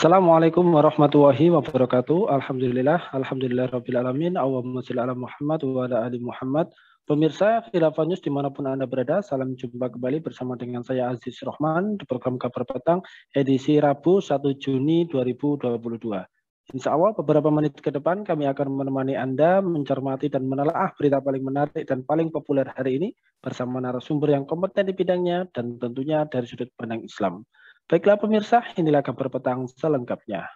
Assalamualaikum warahmatullahi wabarakatuh. Alhamdulillah rabbil alamin. Allahumma sholli ala Muhammad wa ala ali Muhammad. Pemirsa Khilafah News dimanapun Anda berada, salam jumpa kembali bersama dengan saya Aziz Rohman di program Kabar Petang edisi Rabu 1 Juni 2022. Insya Allah beberapa menit ke depan kami akan menemani Anda mencermati dan menelaah berita paling menarik dan paling populer hari ini bersama narasumber yang kompeten di bidangnya dan tentunya dari sudut pandang Islam. Baiklah pemirsa, inilah Kabar Petang selengkapnya.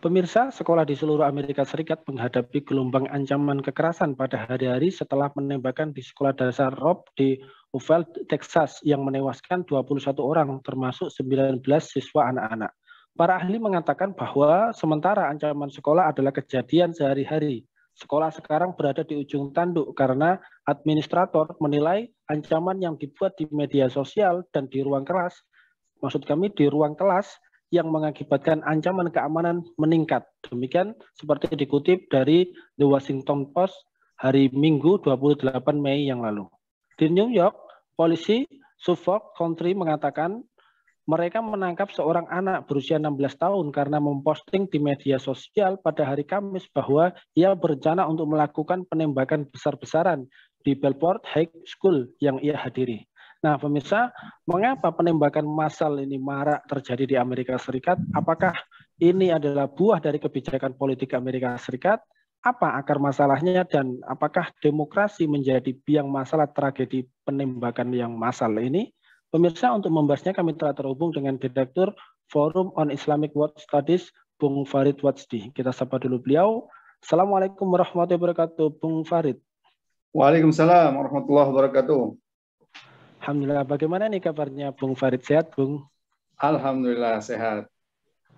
Pemirsa, sekolah di seluruh Amerika Serikat menghadapi gelombang ancaman kekerasan pada hari-hari setelah penembakan di sekolah dasar Robb di Uvalde, Texas yang menewaskan 21 orang termasuk 19 siswa anak-anak. Para ahli mengatakan bahwa sementara ancaman sekolah adalah kejadian sehari-hari, sekolah sekarang berada di ujung tanduk karena administrator menilai ancaman yang dibuat di media sosial dan di ruang kelas, maksud kami di ruang kelas, yang mengakibatkan ancaman keamanan meningkat. Demikian seperti dikutip dari The Washington Post hari Minggu 28 Mei yang lalu. Di New York, polisi Suffolk County mengatakan mereka menangkap seorang anak berusia 16 tahun karena memposting di media sosial pada hari Kamis bahwa ia berencana untuk melakukan penembakan besar-besaran di Belport High School yang ia hadiri. Nah, pemirsa, mengapa penembakan massal ini marak terjadi di Amerika Serikat? Apakah ini adalah buah dari kebijakan politik Amerika Serikat? Apa akar masalahnya dan apakah demokrasi menjadi biang masalah tragedi penembakan yang massal ini? Pemirsa, untuk membahasnya kami telah terhubung dengan Direktur Forum on Islamic World Studies, Bung Farid Wadsdi. Kita sapa dulu beliau. Assalamualaikum warahmatullahi wabarakatuh, Bung Farid. Waalaikumsalam warahmatullahi wabarakatuh. Alhamdulillah, bagaimana nih kabarnya Bung Farid? Sehat, Bung? Alhamdulillah, sehat.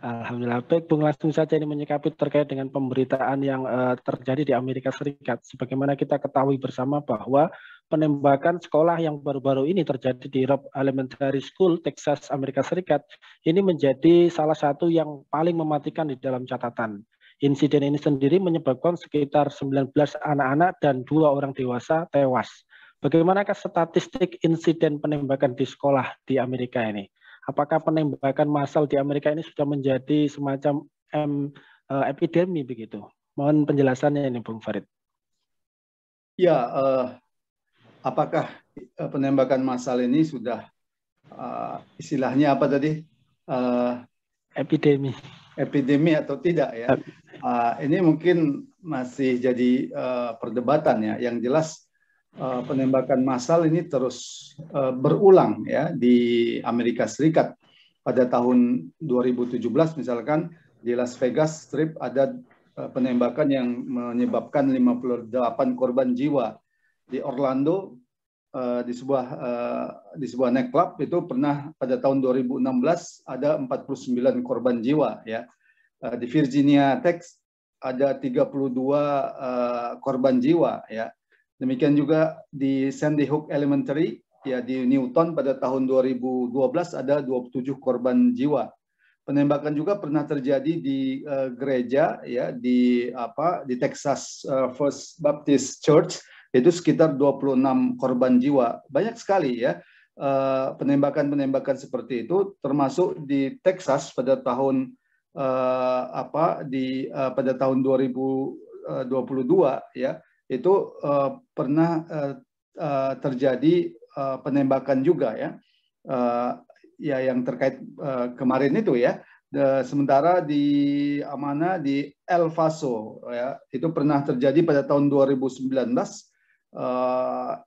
Alhamdulillah, baik Bung, langsung saja ini menyikapi terkait dengan pemberitaan yang terjadi di Amerika Serikat. Sebagaimana kita ketahui bersama bahwa penembakan sekolah yang baru-baru ini terjadi di Robb Elementary School, Texas, Amerika Serikat, ini menjadi salah satu yang paling mematikan di dalam catatan. Insiden ini sendiri menyebabkan sekitar 19 anak-anak dan 2 orang dewasa tewas. Bagaimanakah statistik insiden penembakan di sekolah di Amerika ini? Apakah penembakan massal di Amerika ini sudah menjadi semacam epidemi begitu? Mohon penjelasannya ini, Bung Farid. Ya, apakah penembakan massal ini sudah istilahnya apa tadi? Epidemi. Epidemi atau tidak ya? Ini mungkin masih jadi perdebatan ya. Yang jelas penembakan massal ini terus berulang ya di Amerika Serikat. Pada tahun 2017 misalkan di Las Vegas Strip ada penembakan yang menyebabkan 58 korban jiwa. Di Orlando di sebuah nightclub itu pernah pada tahun 2016 ada 49 korban jiwa ya. Di Virginia Tech ada 32 korban jiwa ya. Demikian juga di Sandy Hook Elementary ya di Newton pada tahun 2012 ada 27 korban jiwa. Penembakan juga pernah terjadi di gereja ya di Texas First Baptist Church, itu sekitar 26 korban jiwa. Banyak sekali ya penembakan-penembakan seperti itu, termasuk di Texas pada tahun pada tahun 2022 ya. Itu pernah terjadi penembakan juga ya, yang terkait kemarin itu ya. Sementara di El Paso ya, itu pernah terjadi pada tahun 2019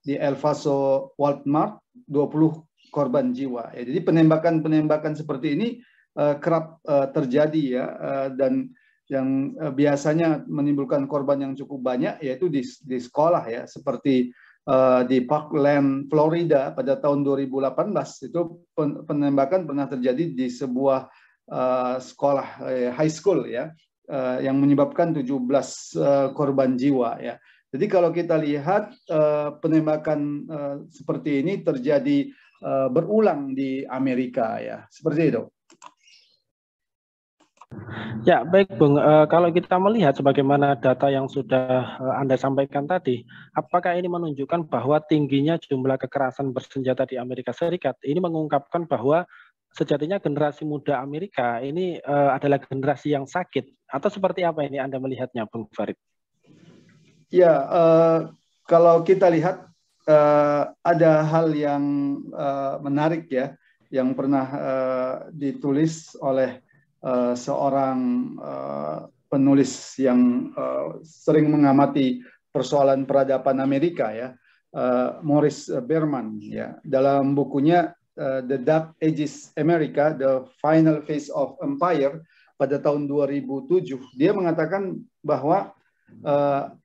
di El Paso Walmart 20 korban jiwa. Ya, jadi penembakan seperti ini kerap terjadi ya, dan yang biasanya menimbulkan korban yang cukup banyak yaitu di sekolah ya, seperti di Parkland, Florida pada tahun 2018 itu penembakan pernah terjadi di sebuah sekolah high school ya, yang menyebabkan 17 korban jiwa ya. Jadi kalau kita lihat penembakan seperti ini terjadi berulang di Amerika ya, seperti itu. Ya, baik Bung. Kalau kita melihat sebagaimana data yang sudah Anda sampaikan tadi, apakah ini menunjukkan bahwa tingginya jumlah kekerasan bersenjata di Amerika Serikat ini mengungkapkan bahwa sejatinya generasi muda Amerika ini adalah generasi yang sakit, atau seperti apa ini Anda melihatnya, Bung Farid? Ya, kalau kita lihat ada hal yang menarik ya, yang pernah ditulis oleh seorang penulis yang sering mengamati persoalan peradaban Amerika ya, Morris Berman ya, dalam bukunya The Dark Ages America, The Final Phase of Empire pada tahun 2007, dia mengatakan bahwa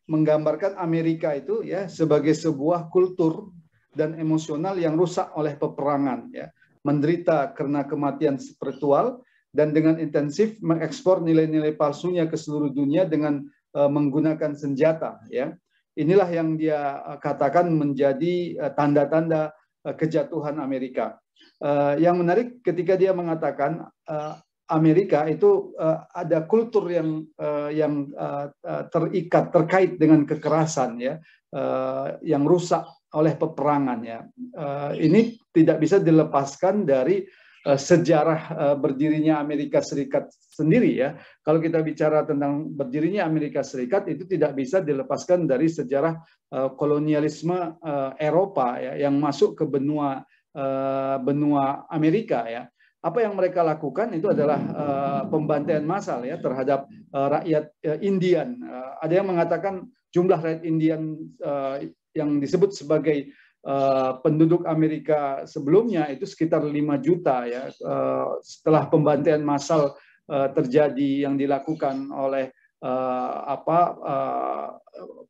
menggambarkan Amerika itu ya sebagai sebuah kultur dan emosional yang rusak oleh peperangan ya, menderita karena kematian spiritual dan dengan intensif mengekspor nilai-nilai palsunya ke seluruh dunia dengan menggunakan senjata ya. Inilah yang dia katakan menjadi tanda-tanda kejatuhan Amerika. Yang menarik ketika dia mengatakan Amerika itu ada kultur yang terikat terkait dengan kekerasan ya, yang rusak oleh peperangan ya. Ini tidak bisa dilepaskan dari sejarah berdirinya Amerika Serikat sendiri ya. Kalau kita bicara tentang berdirinya Amerika Serikat itu tidak bisa dilepaskan dari sejarah kolonialisme Eropa ya, yang masuk ke benua Amerika ya. Apa yang mereka lakukan itu adalah pembantaian massal ya terhadap rakyat Indian. Ada yang mengatakan jumlah rakyat Indian yang disebut sebagai penduduk Amerika sebelumnya itu sekitar 5 juta ya. Setelah pembantaian massal terjadi yang dilakukan oleh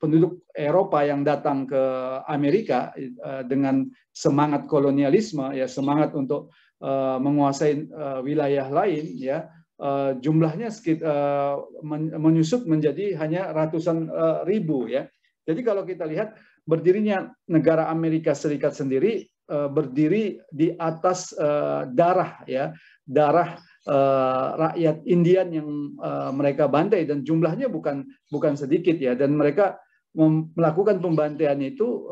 penduduk Eropa yang datang ke Amerika dengan semangat kolonialisme ya, semangat untuk menguasai wilayah lain ya, jumlahnya menyusut menjadi hanya ratusan ribu ya. Jadi kalau kita lihat berdirinya negara Amerika Serikat sendiri berdiri di atas darah ya, darah rakyat Indian yang mereka bantai, dan jumlahnya bukan sedikit ya, dan mereka melakukan pembantaian itu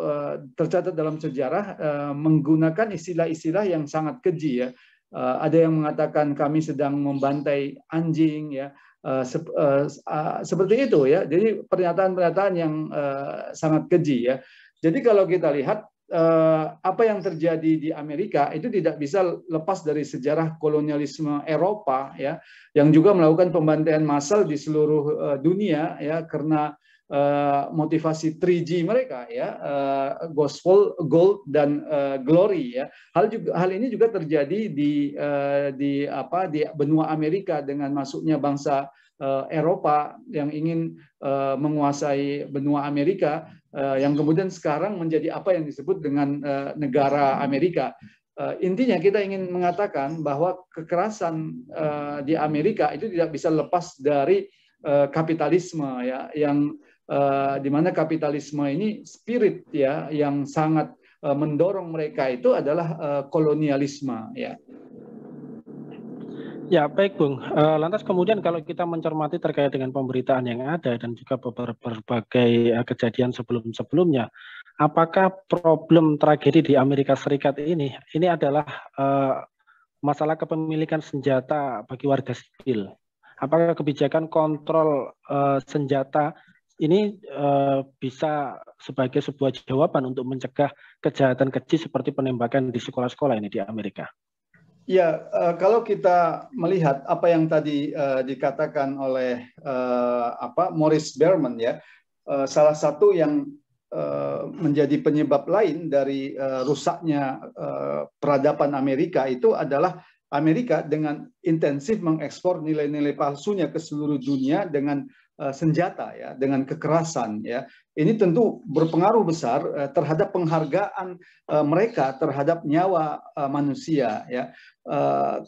tercatat dalam sejarah menggunakan istilah-istilah yang sangat keji ya. Ada yang mengatakan kami sedang membantai anjing ya, seperti itu ya. Jadi pernyataan-pernyataan yang sangat keji ya. Jadi kalau kita lihat apa yang terjadi di Amerika itu tidak bisa lepas dari sejarah kolonialisme Eropa ya, yang juga melakukan pembantaian massal di seluruh dunia ya karena motivasi 3G mereka ya, gospel, gold, dan glory ya. Hal ini juga terjadi di benua Amerika dengan masuknya bangsa Eropa yang ingin menguasai benua Amerika, yang kemudian sekarang menjadi apa yang disebut dengan negara Amerika. Intinya kita ingin mengatakan bahwa kekerasan di Amerika itu tidak bisa lepas dari kapitalisme ya, yang di mana kapitalisme ini spirit ya yang sangat mendorong mereka itu adalah kolonialisme ya. Ya, baik Bung. Lantas kemudian kalau kita mencermati terkait dengan pemberitaan yang ada dan juga berbagai kejadian sebelum-sebelumnya, apakah problem tragedi di Amerika Serikat ini adalah masalah kepemilikan senjata bagi warga sipil? Apakah kebijakan kontrol senjata ini bisa sebagai sebuah jawaban untuk mencegah kejahatan keji seperti penembakan di sekolah-sekolah ini di Amerika? Ya, kalau kita melihat apa yang tadi dikatakan oleh Morris Berman ya, salah satu yang menjadi penyebab lain dari rusaknya peradaban Amerika itu adalah Amerika dengan intensif mengekspor nilai-nilai palsunya ke seluruh dunia dengan senjata ya, dengan kekerasan ya. ini tentu berpengaruh besar terhadap penghargaan mereka terhadap nyawa manusia ya.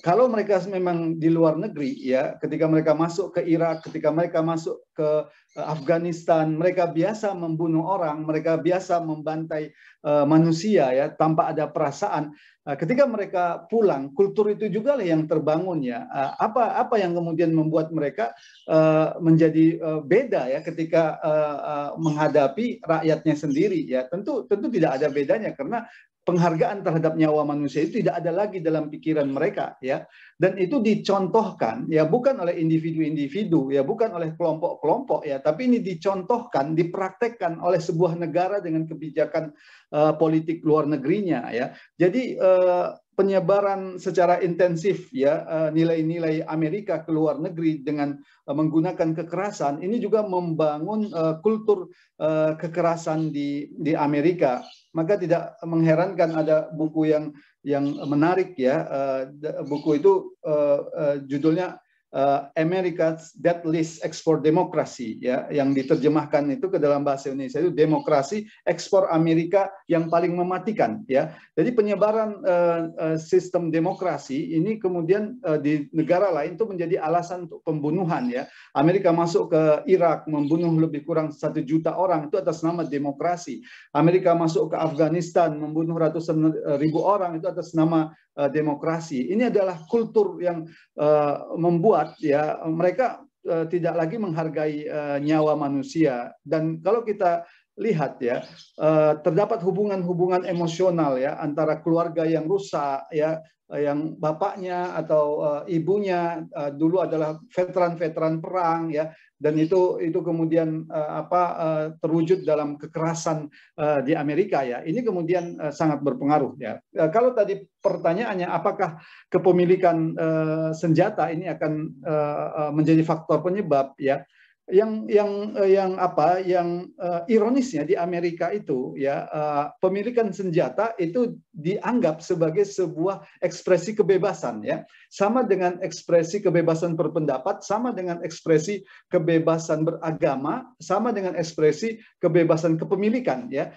Kalau mereka memang di luar negeri ya, ketika mereka masuk ke Irak, ketika mereka masuk ke Afghanistan, mereka biasa membunuh orang, mereka biasa membantai manusia ya tanpa ada perasaan. Ketika mereka pulang, kultur itu juga lah yang terbangun ya. Apa yang kemudian membuat mereka menjadi beda ya ketika menghadapi rakyatnya sendiri ya. Tentu tidak ada bedanya karena penghargaan terhadap nyawa manusia itu tidak ada lagi dalam pikiran mereka ya, dan itu dicontohkan ya bukan oleh individu-individu ya, bukan oleh kelompok-kelompok ya, tapi ini dicontohkan, dipraktekkan oleh sebuah negara dengan kebijakan politik luar negerinya ya. Jadi penyebaran secara intensif ya nilai-nilai Amerika ke luar negeri dengan menggunakan kekerasan ini juga membangun kultur kekerasan di Amerika. Maka tidak mengherankan ada buku yang menarik ya. Buku itu judulnya America's Deadliest Export Democracy ya, yang diterjemahkan itu ke dalam bahasa Indonesia itu demokrasi ekspor Amerika yang paling mematikan ya. Jadi penyebaran sistem demokrasi ini kemudian di negara lain itu menjadi alasan untuk pembunuhan ya. Amerika masuk ke Irak membunuh lebih kurang 1 juta orang itu atas nama demokrasi. Amerika masuk ke Afghanistan membunuh ratusan ribu orang itu atas nama demokrasi. Ini adalah kultur yang membuat ya mereka tidak lagi menghargai nyawa manusia. Dan kalau kita lihat ya terdapat hubungan-hubungan emosional ya antara keluarga yang rusak ya, yang bapaknya atau ibunya dulu adalah veteran-veteran perang ya, dan itu kemudian terwujud dalam kekerasan di Amerika ya. Ini kemudian sangat berpengaruh ya. Kalau tadi pertanyaannya apakah kepemilikan senjata ini akan menjadi faktor penyebab ya. Yang ironisnya di Amerika itu ya pemilikan senjata itu dianggap sebagai sebuah ekspresi kebebasan ya, sama dengan ekspresi kebebasan berpendapat, sama dengan ekspresi kebebasan beragama, sama dengan ekspresi kebebasan kepemilikan ya.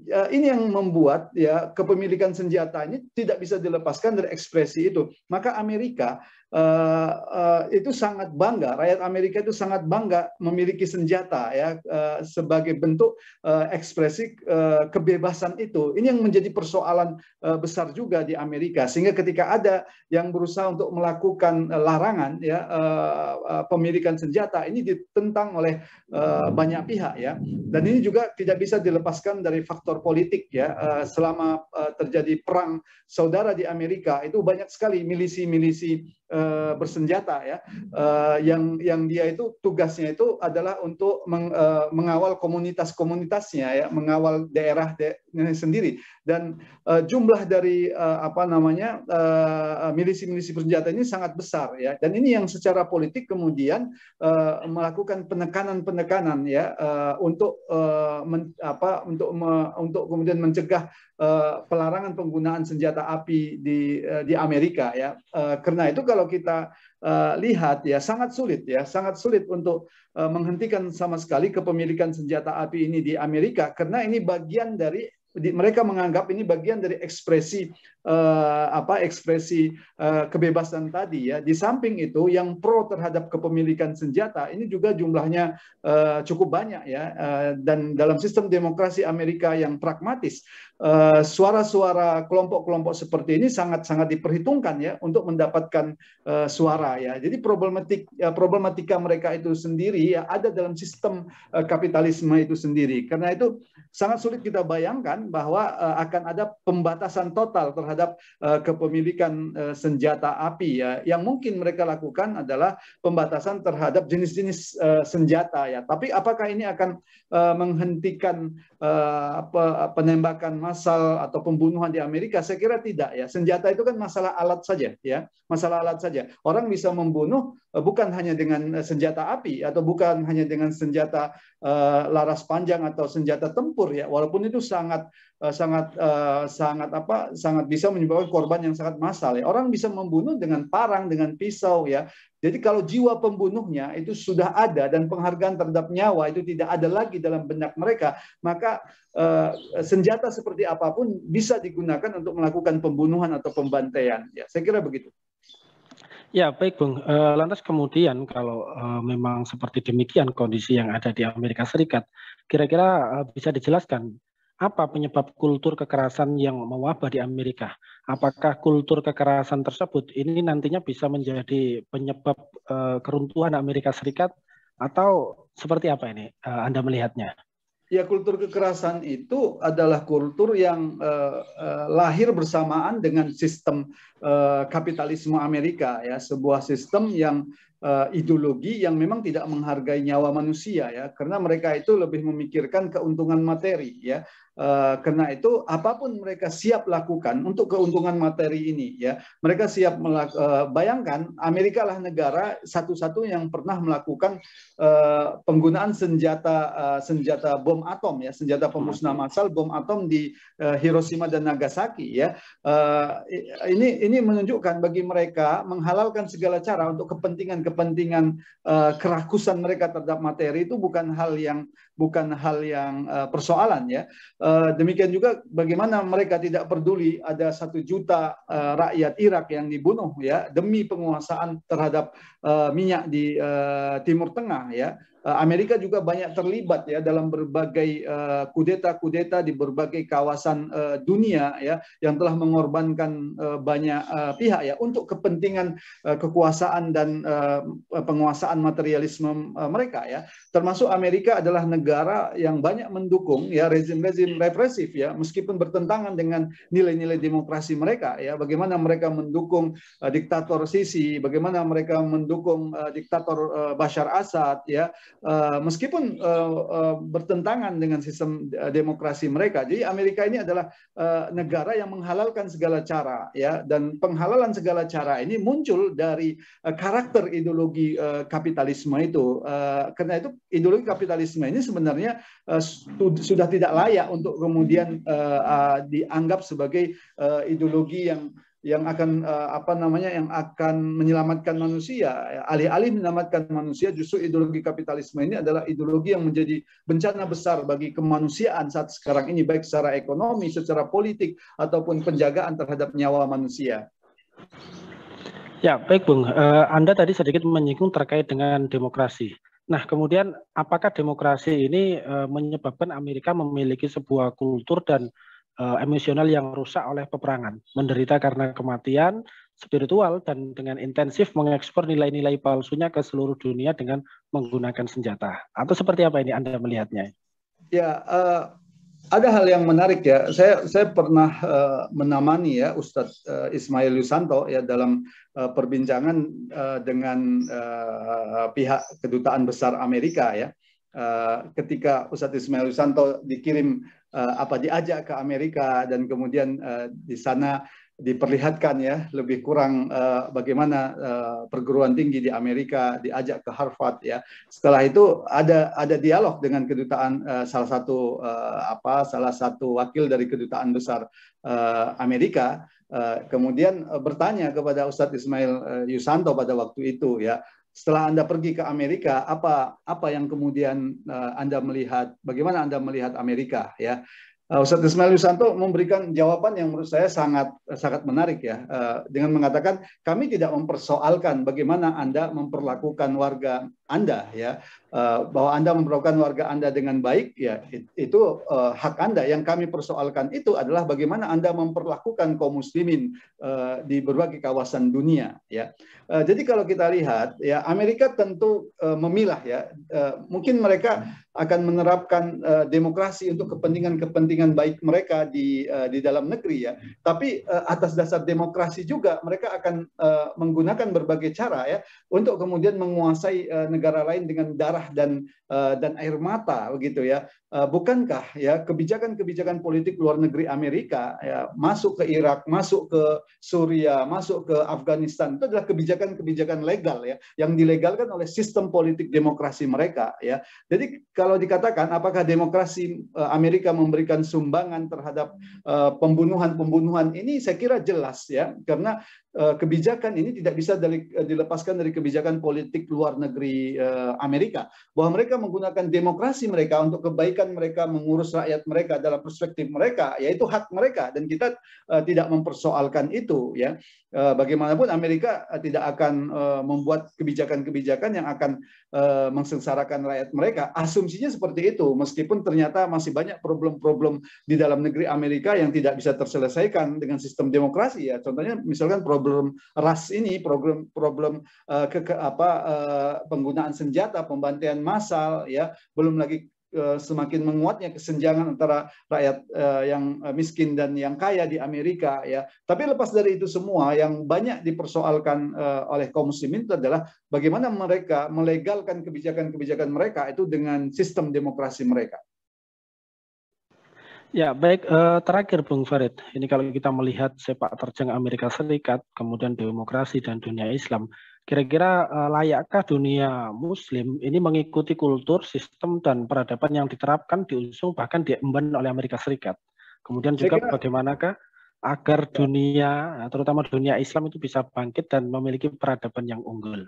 Ini yang membuat ya kepemilikan senjata ini tidak bisa dilepaskan dari ekspresi itu. Maka Amerika itu sangat bangga, rakyat Amerika itu sangat bangga memiliki senjata ya sebagai bentuk ekspresi kebebasan itu. Ini yang menjadi persoalan besar juga di Amerika, sehingga ketika ada yang berusaha untuk melakukan larangan ya pemilikan senjata ini ditentang oleh banyak pihak ya, dan ini juga tidak bisa dilepaskan dari faktor politik ya. Selama terjadi perang saudara di Amerika itu banyak sekali milisi-milisi bersenjata ya, yang dia itu tugasnya itu adalah untuk mengawal komunitas-komunitasnya ya, mengawal daerah sendiri, dan jumlah dari milisi-milisi bersenjata ini sangat besar ya, dan ini yang secara politik kemudian melakukan penekanan-penekanan ya untuk kemudian mencegah pelarangan penggunaan senjata api di Amerika ya. Karena itu kalau kita lihat ya sangat sulit untuk menghentikan sama sekali kepemilikan senjata api ini di Amerika, karena ini bagian dari mereka menganggap ini bagian dari ekspresi kebebasan tadi ya. Di samping itu yang pro terhadap kepemilikan senjata ini juga jumlahnya cukup banyak ya, dan dalam sistem demokrasi Amerika yang pragmatis suara-suara kelompok-kelompok seperti ini sangat-sangat diperhitungkan ya untuk mendapatkan suara ya. Jadi problematika mereka itu sendiri ya ada dalam sistem kapitalisme itu sendiri. Karena itu sangat sulit kita bayangkan bahwa akan ada pembatasan total terhadap kepemilikan senjata api ya. Yang mungkin mereka lakukan adalah pembatasan terhadap jenis-jenis senjata ya. Tapi apakah ini akan menghentikan penembakan massal atau pembunuhan di Amerika? Saya kira tidak ya. Senjata itu kan masalah alat saja ya, masalah alat saja. Orang bisa membunuh bukan hanya dengan senjata api atau bukan hanya dengan senjata laras panjang atau senjata tempur ya, walaupun itu sangat sangat bisa menyebabkan korban yang sangat massal ya. Orang bisa membunuh dengan parang, dengan pisau ya. Jadi kalau jiwa pembunuhnya itu sudah ada dan penghargaan terhadap nyawa itu tidak ada lagi dalam benak mereka, maka senjata seperti apapun bisa digunakan untuk melakukan pembunuhan atau pembantaian. Ya, saya kira begitu. Ya, baik Bung. Lantas kemudian kalau memang seperti demikian kondisi yang ada di Amerika Serikat, kira-kira bisa dijelaskan apa penyebab kultur kekerasan yang mewabah di Amerika? Apakah kultur kekerasan tersebut ini nantinya bisa menjadi penyebab keruntuhan Amerika Serikat atau seperti apa ini Anda melihatnya? Ya, kultur kekerasan itu adalah kultur yang lahir bersamaan dengan sistem kapitalisme Amerika ya, sebuah sistem yang ideologi yang memang tidak menghargai nyawa manusia ya, karena mereka itu lebih memikirkan keuntungan materi ya. Karena itu apapun mereka siap lakukan untuk keuntungan materi ini ya. Mereka siap bayangkan Amerika lah negara satu-satu yang pernah melakukan penggunaan senjata bom atom ya, senjata pemusnah massal bom atom di Hiroshima dan Nagasaki ya. Ini menunjukkan bagi mereka menghalalkan segala cara untuk kepentingan kerakusan mereka terhadap materi itu bukan hal yang persoalan ya. Demikian juga bagaimana mereka tidak peduli ada 1 juta rakyat Irak yang dibunuh ya demi penguasaan terhadap minyak di Timur Tengah ya. Amerika juga banyak terlibat ya dalam berbagai kudeta-kudeta di berbagai kawasan dunia ya yang telah mengorbankan banyak pihak ya untuk kepentingan kekuasaan dan penguasaan materialisme mereka ya. Termasuk Amerika adalah negara yang banyak mendukung ya rezim-rezim represif ya meskipun bertentangan dengan nilai-nilai demokrasi mereka ya. Bagaimana mereka mendukung diktator Sisi, bagaimana mereka mendukung diktator Bashar Assad ya. Meskipun bertentangan dengan sistem demokrasi mereka. Jadi Amerika ini adalah negara yang menghalalkan segala cara ya, dan penghalalan segala cara ini muncul dari karakter ideologi kapitalisme itu. Karena itu ideologi kapitalisme ini sebenarnya sudah tidak layak untuk kemudian dianggap sebagai ideologi yang akan yang akan menyelamatkan manusia. Alih-alih menyelamatkan manusia, justru ideologi kapitalisme ini adalah ideologi yang menjadi bencana besar bagi kemanusiaan saat sekarang ini, baik secara ekonomi, secara politik, ataupun penjagaan terhadap nyawa manusia. Ya, baik Bung. Anda tadi sedikit menyinggung terkait dengan demokrasi. Nah, kemudian apakah demokrasi ini menyebabkan Amerika memiliki sebuah kultur dan emosional yang rusak oleh peperangan, menderita karena kematian spiritual, dan dengan intensif mengekspor nilai-nilai palsunya ke seluruh dunia dengan menggunakan senjata? Atau seperti apa ini Anda melihatnya? Ya, ada hal yang menarik ya. Saya pernah menamani ya Ustadz Ismail Yusanto ya dalam perbincangan dengan pihak kedutaan besar Amerika ya. Ketika Ustadz Ismail Yusanto diajak ke Amerika dan kemudian di sana diperlihatkan ya lebih kurang bagaimana perguruan tinggi di Amerika, diajak ke Harvard ya. Setelah itu ada dialog dengan kedutaan salah satu wakil dari kedutaan besar Amerika, kemudian bertanya kepada Ustadz Ismail Yusanto pada waktu itu ya, setelah Anda pergi ke Amerika, apa yang kemudian Anda melihat, bagaimana Anda melihat Amerika ya? Ustadz Ismail Yusanto memberikan jawaban yang menurut saya sangat menarik ya, dengan mengatakan kami tidak mempersoalkan bagaimana Anda memperlakukan warga Anda ya, bahwa Anda memperlakukan warga Anda dengan baik ya, itu hak Anda. Yang kami persoalkan itu adalah bagaimana Anda memperlakukan kaum muslimin di berbagai kawasan dunia ya. Jadi kalau kita lihat ya, Amerika tentu memilah ya, mungkin mereka akan menerapkan demokrasi untuk kepentingan baik mereka di dalam negeri ya. Tapi atas dasar demokrasi juga mereka akan menggunakan berbagai cara ya untuk kemudian menguasai negara lain dengan darah dan air mata begitu ya. Bukankah ya kebijakan-kebijakan politik luar negeri Amerika ya, masuk ke Irak, masuk ke Suriah, masuk ke Afghanistan, itu adalah kebijakan kebijakan-kebijakan legal ya, yang dilegalkan oleh sistem politik demokrasi mereka ya. Jadi kalau dikatakan apakah demokrasi Amerika memberikan sumbangan terhadap pembunuhan-pembunuhan ini, saya kira jelas ya, karena kebijakan ini tidak bisa dilepaskan dari kebijakan politik luar negeri Amerika, bahwa mereka menggunakan demokrasi mereka untuk kebaikan mereka, mengurus rakyat mereka dalam perspektif mereka, yaitu hak mereka, dan kita tidak mempersoalkan itu ya. Bagaimanapun Amerika tidak akan membuat kebijakan-kebijakan yang akan mengsengsarakan rakyat mereka. Asumsinya seperti itu, meskipun ternyata masih banyak problem-problem di dalam negeri Amerika yang tidak bisa terselesaikan dengan sistem demokrasi ya. Contohnya misalkan problem ras ini, problem penggunaan senjata, pembantaian massal ya, belum lagi semakin menguatnya kesenjangan antara rakyat yang miskin dan yang kaya di Amerika ya. Tapi lepas dari itu semua, yang banyak dipersoalkan oleh kaum muslimin itu adalah bagaimana mereka melegalkan kebijakan-kebijakan mereka itu dengan sistem demokrasi mereka. Ya, baik. Terakhir, Bung Farid, ini kalau kita melihat sepak terjang Amerika Serikat, kemudian demokrasi dan dunia Islam, kira-kira layakkah dunia Muslim ini mengikuti kultur, sistem, dan peradaban yang diterapkan, diusung, bahkan diemban oleh Amerika Serikat? Kemudian juga bagaimanakah agar dunia, terutama dunia Islam itu bisa bangkit dan memiliki peradaban yang unggul?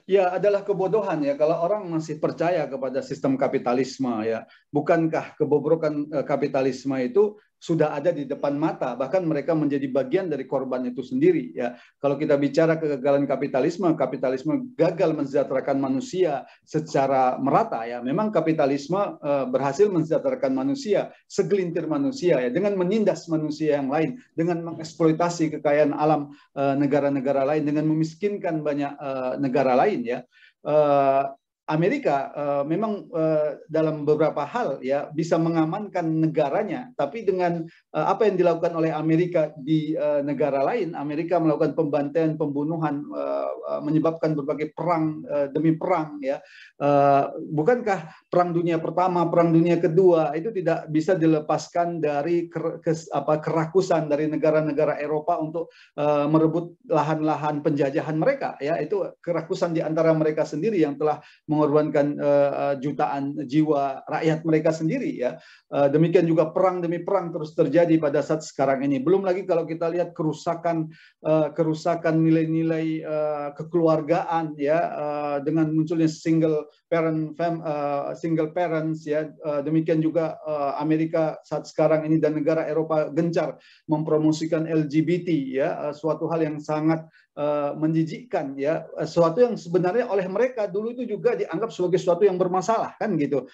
Ya, adalah kebodohan ya kalau orang masih percaya kepada sistem kapitalisme ya. Bukankah kebobrokan kapitalisme itu sudah ada di depan mata, bahkan mereka menjadi bagian dari korban itu sendiri ya. Kalau kita bicara kegagalan kapitalisme, kapitalisme gagal mensejahterakan manusia secara merata ya. Memang kapitalisme berhasil mensejahterakan manusia, segelintir manusia ya, dengan menindas manusia yang lain, dengan mengeksploitasi kekayaan alam negara-negara lain, dengan memiskinkan banyak negara lain ya. Amerika memang dalam beberapa hal ya bisa mengamankan negaranya, tapi dengan apa yang dilakukan oleh Amerika di negara lain, Amerika melakukan pembantaian, pembunuhan, menyebabkan berbagai perang demi perang ya. Bukankah Perang Dunia Pertama, Perang Dunia Kedua itu tidak bisa dilepaskan dari kerakusan dari negara-negara Eropa untuk merebut lahan-lahan penjajahan mereka ya. Itu kerakusan di antara mereka sendiri yang telah mengorbankan jutaan jiwa rakyat mereka sendiri ya. Demikian juga perang demi perang terus terjadi pada saat sekarang ini. Belum lagi kalau kita lihat kerusakan nilai-nilai kekeluargaan ya, dengan munculnya single parents ya. Demikian juga Amerika saat sekarang ini dan negara Eropa gencar mempromosikan LGBT ya, suatu hal yang sangat menjijikkan ya, sesuatu yang sebenarnya oleh mereka dulu itu juga dianggap sebagai sesuatu yang bermasalah kan gitu,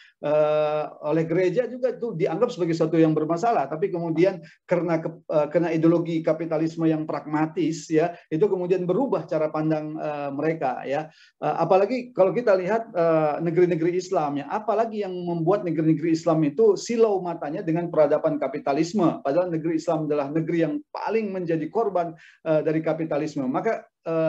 oleh gereja juga itu dianggap sebagai sesuatu yang bermasalah, tapi kemudian karena ideologi kapitalisme yang pragmatis ya, itu kemudian berubah cara pandang mereka ya. Apalagi kalau kita lihat negeri-negeri Islam ya, apalagi yang membuat negeri-negeri Islam itu silau matanya dengan peradaban kapitalisme, padahal negeri Islam adalah negeri yang paling menjadi korban dari kapitalisme. Maka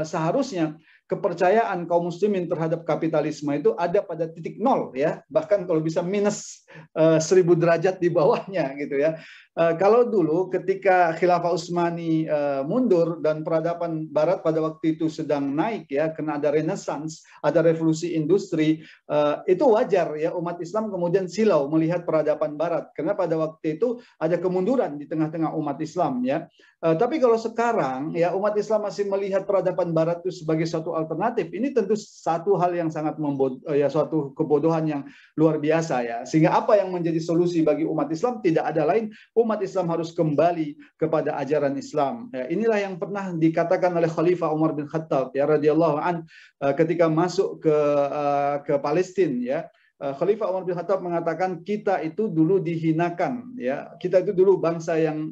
seharusnya kepercayaan kaum muslimin terhadap kapitalisme itu ada pada titik nol ya, bahkan kalau bisa minus 1000 derajat di bawahnya gitu ya. Kalau dulu ketika Khilafah Utsmani mundur dan peradaban Barat pada waktu itu sedang naik ya, karena ada Renaissance, ada revolusi industri, itu wajar ya umat Islam kemudian silau melihat peradaban Barat, karena pada waktu itu ada kemunduran di tengah-tengah umat Islam ya. Tapi kalau sekarang ya umat Islam masih melihat peradaban Barat itu sebagai suatu alternatif, ini tentu satu hal yang sangat suatu kebodohan yang luar biasa ya. Sehingga apa yang menjadi solusi bagi umat Islam tidak ada lain, umat Islam harus kembali kepada ajaran Islam. Ya, inilah yang pernah dikatakan oleh Khalifah Umar bin Khattab ya radhiyallahu an ketika masuk ke Palestina ya. Khalifah Umar bin Khattab mengatakan kita itu dulu dihinakan ya, kita itu dulu bangsa yang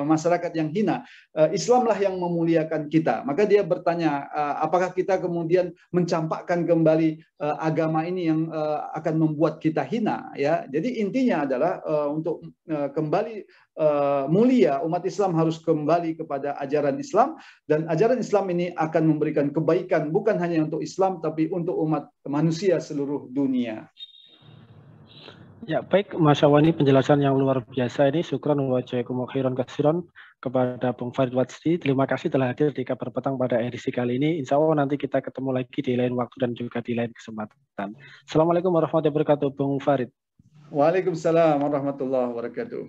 masyarakat yang hina, Islamlah yang memuliakan kita. Maka dia bertanya apakah kita kemudian mencampakkan kembali agama ini yang akan membuat kita hina ya. Jadi intinya adalah untuk kembali mulia, umat Islam harus kembali kepada ajaran Islam, dan ajaran Islam ini akan memberikan kebaikan bukan hanya untuk Islam tapi untuk umat manusia seluruh dunia. Ya, baik Mas Syawani, penjelasan yang luar biasa ini. Syukran wa jazakumullahu khairan katsiran. kepada Bung Farid Wajdi. Terima kasih telah hadir di Kabar Petang pada edisi kali ini. Insya Allah nanti kita ketemu lagi di lain waktu dan juga di lain kesempatan. Assalamualaikum warahmatullahi wabarakatuh, Bung Farid. Waalaikumsalam warahmatullahi wabarakatuh.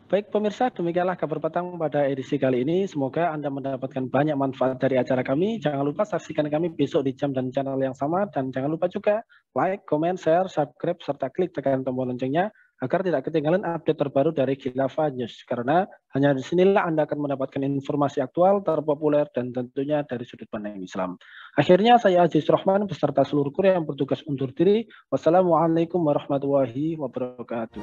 Baik pemirsa, demikianlah Kabar Petang pada edisi kali ini. Semoga Anda mendapatkan banyak manfaat dari acara kami. Jangan lupa saksikan kami besok di jam dan channel yang sama. Dan jangan lupa juga like, comment, share, subscribe, serta klik tekan tombol loncengnya agar tidak ketinggalan update terbaru dari Khilafah News. Karena hanya di sinilah Anda akan mendapatkan informasi aktual, terpopuler, dan tentunya dari sudut pandang Islam. Akhirnya saya Aziz Rahman beserta seluruh kru yang bertugas undur diri. Wassalamualaikum warahmatullahi wabarakatuh.